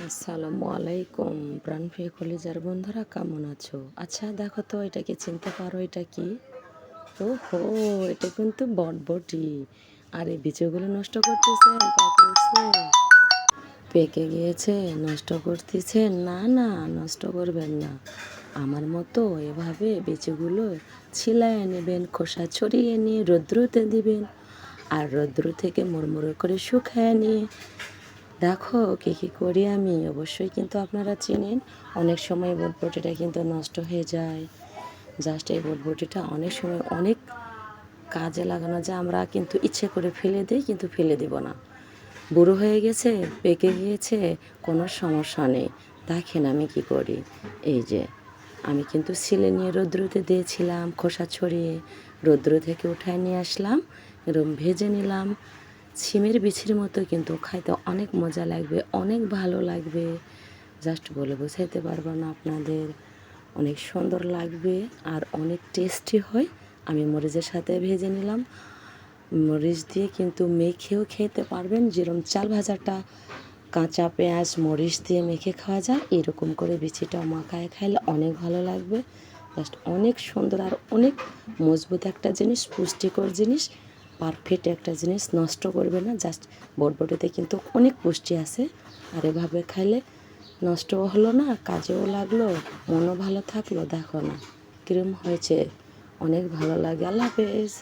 আসসালামু আলাইকুম প্রাণপ্রিয় কলিজার বন্ধুরা, কেমন আছো? আচ্ছা দেখো তো, এটা কি চিনতে পারো? এটা কি? ওহো, এটা কিন্তু বটবটি। আর এই বীজগুলো নষ্ট করতেছেন, পাকে উঠছে, পেকে গিয়েছে, নষ্ট করতেছেন? না না, নষ্ট করবেন না। আমার মতো এভাবে বীজগুলো ছিলায় নেবেন, খোসা ছড়িয়ে নিয়ে রৌদ্রতে দিবেন, আর রৌদ্র থেকে মুড়মুড়ো করে শুকায় নিয়ে দেখো কী কী করি আমি। অবশ্যই কিন্তু আপনারা চিনেন। অনেক সময় বটবটিটা কিন্তু নষ্ট হয়ে যায়। জাস্ট এই বটবটিটা অনেক সময় অনেক কাজে লাগানো যায়, আমরা কিন্তু ইচ্ছে করে ফেলে দিই, কিন্তু ফেলে দেব না। বুড়ো হয়ে গেছে, পেকে গিয়েছে, কোনো সমস্যা নেই। দেখেন আমি কি করি। এই যে আমি কিন্তু ছিলে নিয়ে রৌদ্রতে দিয়েছিলাম, খোসা ছড়িয়ে রৌদ্র থেকে উঠায় নিয়ে আসলাম, এরকম ভেজে নিলাম। সিমের বিচির মতো, কিন্তু খাইতে অনেক মজা লাগবে, অনেক ভালো লাগবে। জাস্ট বলে বোঝাইতে পারবো না আপনাদের। অনেক সুন্দর লাগবে আর অনেক টেস্টি হয়। আমি মরিচের সাথে ভেজে নিলাম। মরিচ দিয়ে কিন্তু মেখেও খেতে পারবেন, যেরকম চাল ভাজাটা কাঁচা পেঁয়াজ মরিচ দিয়ে মেখে খাওয়া যায়, এরকম করে বিচিটা মাখায় খাইলে অনেক ভালো লাগবে। জাস্ট অনেক সুন্দর আর অনেক মজবুত একটা জিনিস, পুষ্টিকর জিনিস, পারফেক্ট একটা জিনিস, নষ্ট করবে না। জাস্ট বটবটিতে কিন্তু অনেক পুষ্টি আছে। আর এভাবে খাইলে নষ্টও হলো না, কাজেও লাগলো, মনও ভালো থাকলো। দেখো না কীরকম হয়েছে, অনেক ভালো লাগে। আল্লাহ হাফেজ।